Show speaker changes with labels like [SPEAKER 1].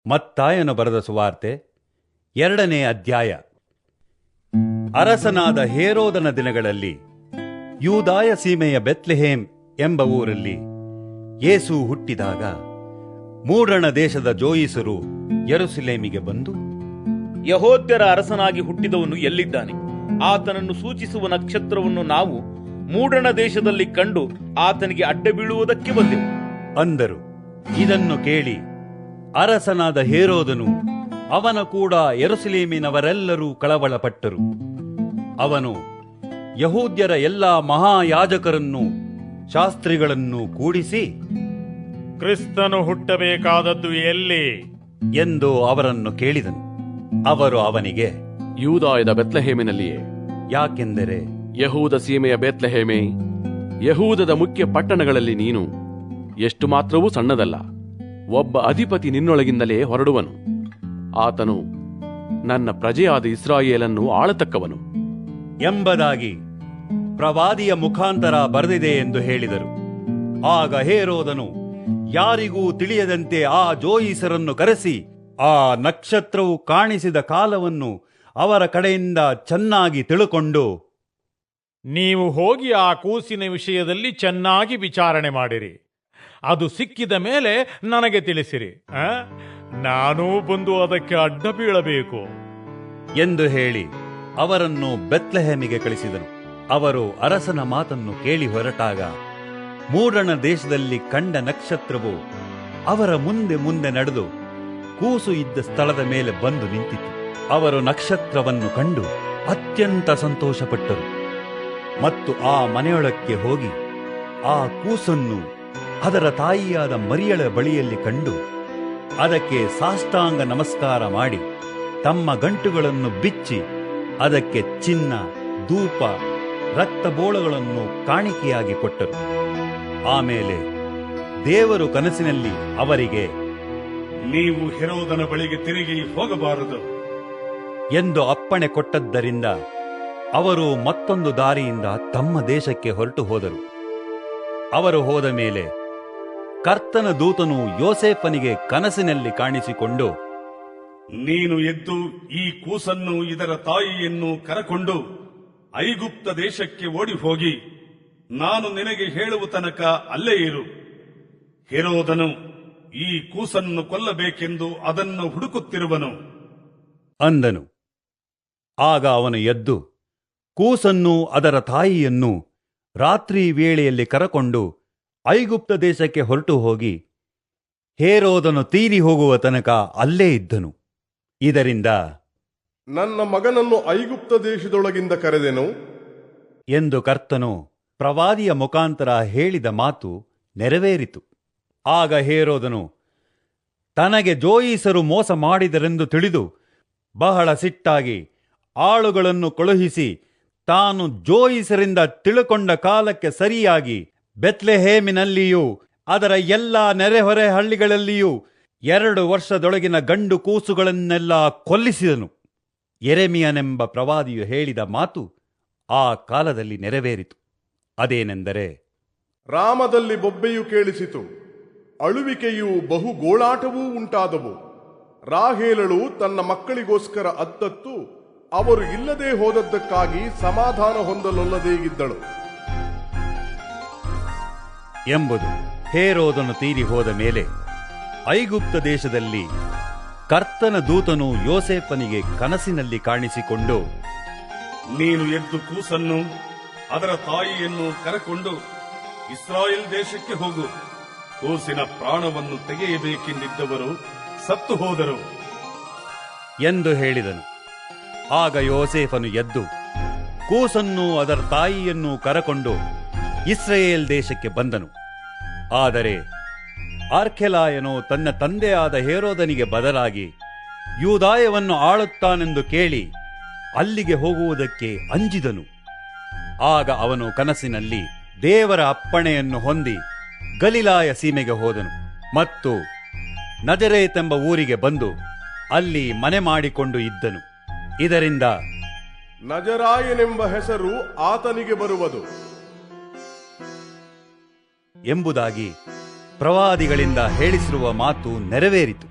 [SPEAKER 1] ಮತ್ತಾಯನು ಬರೆದ ಸುವಾರ್ತೆ 2ನೇ ಅಧ್ಯಾಯ. ಅರಸನಾದ ಹೇರೋದನ ದಿನಗಳಲ್ಲಿ ಯೂದಾಯ ಸೀಮೆಯ ಬೆತ್ಲೆಹೇಮ್ ಎಂಬ ಊರಲ್ಲಿ ಯೇಸು ಹುಟ್ಟಿದಾಗ ಮೂಡಣ ದೇಶದ ಜೋಯಿಸರು ಯೆರೂಸಲೇಮಿಗೆ ಬಂದು,
[SPEAKER 2] ಯಹೂದ್ಯರ ಅರಸನಾಗಿ ಹುಟ್ಟಿದವನು ಎಲ್ಲಿದ್ದಾನೆ? ಆತನನ್ನು ಸೂಚಿಸುವ ನಕ್ಷತ್ರವನ್ನು ನಾವು ಮೂಡಣ ದೇಶದಲ್ಲಿ ಕಂಡು ಆತನಿಗೆ ಅಡ್ಡ ಬೀಳುವುದಕ್ಕೆ ಬಂದೆವು
[SPEAKER 1] ಅಂದರು. ಇದನ್ನು ಕೇಳಿ ಅರಸನಾದ ಹೇರೋದನು ಅವನ ಕೂಡ ಯೆರೂಸಲೇಮಿನವರೆಲ್ಲರೂ ಕಳವಳಪಟ್ಟರು. ಅವನು ಯಹೂದ್ಯರ ಎಲ್ಲಾ ಮಹಾಯಾಜಕರನ್ನು ಶಾಸ್ತ್ರಿಗಳನ್ನು ಕೂಡಿಸಿ,
[SPEAKER 3] ಕ್ರಿಸ್ತನು ಹುಟ್ಟಬೇಕಾದದ್ದು ಎಲ್ಲಿ
[SPEAKER 1] ಎಂದು ಅವರನ್ನು ಕೇಳಿದನು. ಅವರು ಅವನಿಗೆ,
[SPEAKER 4] ಯೂದಾಯದ ಬೆತ್ಲೆಹೇಮಿನಲ್ಲಿಯೇ.
[SPEAKER 1] ಯಾಕೆಂದರೆ
[SPEAKER 4] ಯಹೂದ ಸೀಮೆಯ ಬೆತ್ಲೆಹೇಮೆ, ಯಹೂದದ ಮುಖ್ಯ ಪಟ್ಟಣಗಳಲ್ಲಿ ನೀನು ಎಷ್ಟು ಮಾತ್ರವೂ ಸಣ್ಣದಲ್ಲ. ಒಬ್ಬ ಅಧಿಪತಿ ನಿನ್ನೊಳಗಿಂದಲೇ ಹೊರಡುವನು. ಆತನು ನನ್ನ ಪ್ರಜೆಯಾದ ಇಸ್ರಾಯೇಲನ್ನು ಆಳತಕ್ಕವನು
[SPEAKER 1] ಎಂಬುದಾಗಿ ಪ್ರವಾದಿಯ ಮುಖಾಂತರ ಬರೆದಿದೆ ಎಂದು ಹೇಳಿದರು. ಆಗ ಹೇರೋದನು ಯಾರಿಗೂ ತಿಳಿಯದಂತೆ ಆ ಜೋಯಿಸರನ್ನು ಕರೆಸಿ ಆ ನಕ್ಷತ್ರವು ಕಾಣಿಸಿದ ಕಾಲವನ್ನು ಅವರ ಕಡೆಯಿಂದ ಚೆನ್ನಾಗಿ ತಿಳುಕೊಂಡು,
[SPEAKER 3] ನೀವು ಹೋಗಿ ಆ ಕೂಸಿನ ವಿಷಯದಲ್ಲಿ ಚೆನ್ನಾಗಿ ವಿಚಾರಣೆ ಮಾಡಿರಿ. ಅದು ಸಿಕ್ಕಿದ ಮೇಲೆ ನನಗೆ ತಿಳಿಸಿರಿ. ನಾನೂ ಬಂದು ಅದಕ್ಕೆ ಅಡ್ಡ ಬೀಳಬೇಕು
[SPEAKER 1] ಎಂದು ಹೇಳಿ ಅವರನ್ನು ಬೆತ್ಲೆಹೇಮಿಗೆ ಕಳಿಸಿದನು. ಅವರು ಅರಸನ ಮಾತನ್ನು ಕೇಳಿ ಹೊರಟಾಗ ಮೂಡಣ ದೇಶದಲ್ಲಿ ಕಂಡ ನಕ್ಷತ್ರವು ಅವರ ಮುಂದೆ ಮುಂದೆ ನಡೆದು ಕೂಸು ಇದ್ದ ಸ್ಥಳದ ಮೇಲೆ ಬಂದು ನಿಂತಿತು. ಅವರು ನಕ್ಷತ್ರವನ್ನು ಕಂಡು ಅತ್ಯಂತ ಸಂತೋಷಪಟ್ಟರು ಮತ್ತು ಆ ಮನೆಯೊಳಕ್ಕೆ ಹೋಗಿ ಆ ಕೂಸನ್ನು ಅದರ ತಾಯಿಯಾದ ಮರಿಯಳ ಬಳಿಯಲ್ಲಿ ಕಂಡು ಅದಕ್ಕೆ ಸಾಷ್ಟಾಂಗ ನಮಸ್ಕಾರ ಮಾಡಿ ತಮ್ಮ ಗಂಟುಗಳನ್ನು ಬಿಚ್ಚಿ ಅದಕ್ಕೆ ಚಿನ್ನ, ಧೂಪ, ರಕ್ತಬೋಳಗಳನ್ನು ಕಾಣಿಕೆಯಾಗಿ ಕೊಟ್ಟರು. ಆಮೇಲೆ ದೇವರು ಕನಸಿನಲ್ಲಿ ಅವರಿಗೆ,
[SPEAKER 5] ನೀವು ಹೆರೋದನ ಬಳಿಗೆ ತಿರುಗಿ ಹೋಗಬಾರದು
[SPEAKER 1] ಎಂದು ಅಪ್ಪಣೆ ಕೊಟ್ಟದ್ದರಿಂದ ಅವರು ಮತ್ತೊಂದು ದಾರಿಯಿಂದ ತಮ್ಮ ದೇಶಕ್ಕೆ ಹೊರಟು ಹೋದರು. ಅವರು ಹೋದ ಮೇಲೆ ಕರ್ತನ ದೂತನು ಯೋಸೇಫನಿಗೆ ಕನಸಿನಲ್ಲಿ ಕಾಣಿಸಿಕೊಂಡು,
[SPEAKER 5] ನೀನು ಎದ್ದು ಈ ಕೂಸನ್ನು ಇದರ ತಾಯಿಯನ್ನು ಕರಕೊಂಡು ಐಗುಪ್ತ ದೇಶಕ್ಕೆ ಓಡಿ ಹೋಗಿ ನಾನು ನಿನಗೆ ಹೇಳುವ ತನಕ ಅಲ್ಲೇ ಇರು. ಹೆರೋದನು ಈ ಕೂಸನ್ನು ಕೊಲ್ಲಬೇಕೆಂದು ಅದನ್ನು ಹುಡುಕುತ್ತಿರುವನು
[SPEAKER 1] ಅಂದನು. ಆಗ ಅವನು ಎದ್ದು ಕೂಸನ್ನು ಅದರ ತಾಯಿಯನ್ನು ರಾತ್ರಿ ವೇಳೆಯಲ್ಲಿ ಕರಕೊಂಡು ಐಗುಪ್ತ ದೇಶಕ್ಕೆ ಹೊರಟು ಹೋಗಿ ಹೇರೋದನು ತೀರಿ ಹೋಗುವ ತನಕ ಅಲ್ಲೇ ಇದ್ದನು. ಇದರಿಂದ
[SPEAKER 6] ನನ್ನ ಮಗನನ್ನು ಐಗುಪ್ತ ದೇಶದೊಳಗಿಂದ ಕರೆದೆನು
[SPEAKER 1] ಎಂದು ಕರ್ತನು ಪ್ರವಾದಿಯ ಮುಖಾಂತರ ಹೇಳಿದ ಮಾತು ನೆರವೇರಿತು. ಆಗ ಹೇರೋದನು ತನಗೆ ಜೋಯಿಸರು ಮೋಸ ಮಾಡಿದರೆಂದು ತಿಳಿದು ಬಹಳ ಸಿಟ್ಟಾಗಿ ಆಳುಗಳನ್ನು ಕಳುಹಿಸಿ ತಾನು ಜೋಯಿಸರಿಂದ ತಿಳುಕೊಂಡ ಕಾಲಕ್ಕೆ ಸರಿಯಾಗಿ ಬೆತ್ಲೆಹೇಮಿನಲ್ಲಿಯೂ ಅದರ ಎಲ್ಲಾ ನೆರೆಹೊರೆ ಹಳ್ಳಿಗಳಲ್ಲಿಯೂ 2 ವರ್ಷದೊಳಗಿನ ಗಂಡು ಕೂಸುಗಳನ್ನೆಲ್ಲ ಕೊಲ್ಲಿಸಿದನು. ಯೆರೆಮೀಯನೆಂಬ ಪ್ರವಾದಿಯು ಹೇಳಿದ ಮಾತು ಆ ಕಾಲದಲ್ಲಿ ನೆರವೇರಿತು. ಅದೇನೆಂದರೆ,
[SPEAKER 6] ರಾಮದಲ್ಲಿ ಬೊಬ್ಬೆಯು ಕೇಳಿಸಿತು, ಅಳುವಿಕೆಯೂ ಬಹು ಗೋಳಾಟವೂ ಉಂಟಾದವು. ರಾಹೇಲಳು ತನ್ನ ಮಕ್ಕಳಿಗೋಸ್ಕರ ಅತ್ತತ್ತು ಅವರು ಇಲ್ಲದೆ ಹೋದದ್ದಕ್ಕಾಗಿ ಸಮಾಧಾನ ಹೊಂದಲೊಲ್ಲದೇ ಇದ್ದಳು
[SPEAKER 1] ಎಂಬುದು. ಹೇರೋದನು ತೀರಿ ಹೋದ ಮೇಲೆ ಐಗುಪ್ತ ದೇಶದಲ್ಲಿ ಕರ್ತನ ದೂತನು ಯೋಸೇಫನಿಗೆ ಕನಸಿನಲ್ಲಿ ಕಾಣಿಸಿಕೊಂಡು,
[SPEAKER 5] ನೀನು ಎದ್ದು ಕೂಸನ್ನು ಅದರ ತಾಯಿಯನ್ನು ಕರಕೊಂಡು ಇಸ್ರಾಯೇಲ್ ದೇಶಕ್ಕೆ ಹೋಗು. ಕೂಸಿನ ಪ್ರಾಣವನ್ನು ತೆಗೆಯಬೇಕೆಂದಿದ್ದವರು ಸತ್ತು ಹೋದರು
[SPEAKER 1] ಎಂದು ಹೇಳಿದನು. ಆಗ ಯೋಸೇಫನು ಎದ್ದು ಕೂಸನ್ನು ಅದರ ತಾಯಿಯನ್ನು ಕರಕೊಂಡು ಇಸ್ರಾಯೇಲ್ ದೇಶಕ್ಕೆ ಬಂದನು. ಆದರೆ ಆರ್ಕೆಲಾಯನು ತನ್ನ ತಂದೆಯಾದ ಹೇರೋದನಿಗೆ ಬದಲಾಗಿ ಯೂದಾಯವನ್ನು ಆಳುತ್ತಾನೆಂದು ಕೇಳಿ ಅಲ್ಲಿಗೆ ಹೋಗುವುದಕ್ಕೆ ಅಂಜಿದನು. ಆಗ ಅವನು ಕನಸಿನಲ್ಲಿ ದೇವರ ಅಪ್ಪಣೆಯನ್ನು ಹೊಂದಿ ಗಲಿಲಾಯ ಸೀಮೆಗೆ ಹೋದನು ಮತ್ತು ನಜರೇತೆಂಬ ಊರಿಗೆ ಬಂದು ಅಲ್ಲಿ ಮನೆ ಮಾಡಿಕೊಂಡು ಇದ್ದನು. ಇದರಿಂದ
[SPEAKER 6] ನಜರಾಯನೆಂಬ ಹೆಸರು ಆತನಿಗೆ ಬರುವುದು
[SPEAKER 1] ಎಂಬುದಾಗಿ ಪ್ರವಾದಿಗಳಿಂದ ಹೇಳಿಸಿರುವ ಮಾತು ನೆರವೇರಿತು.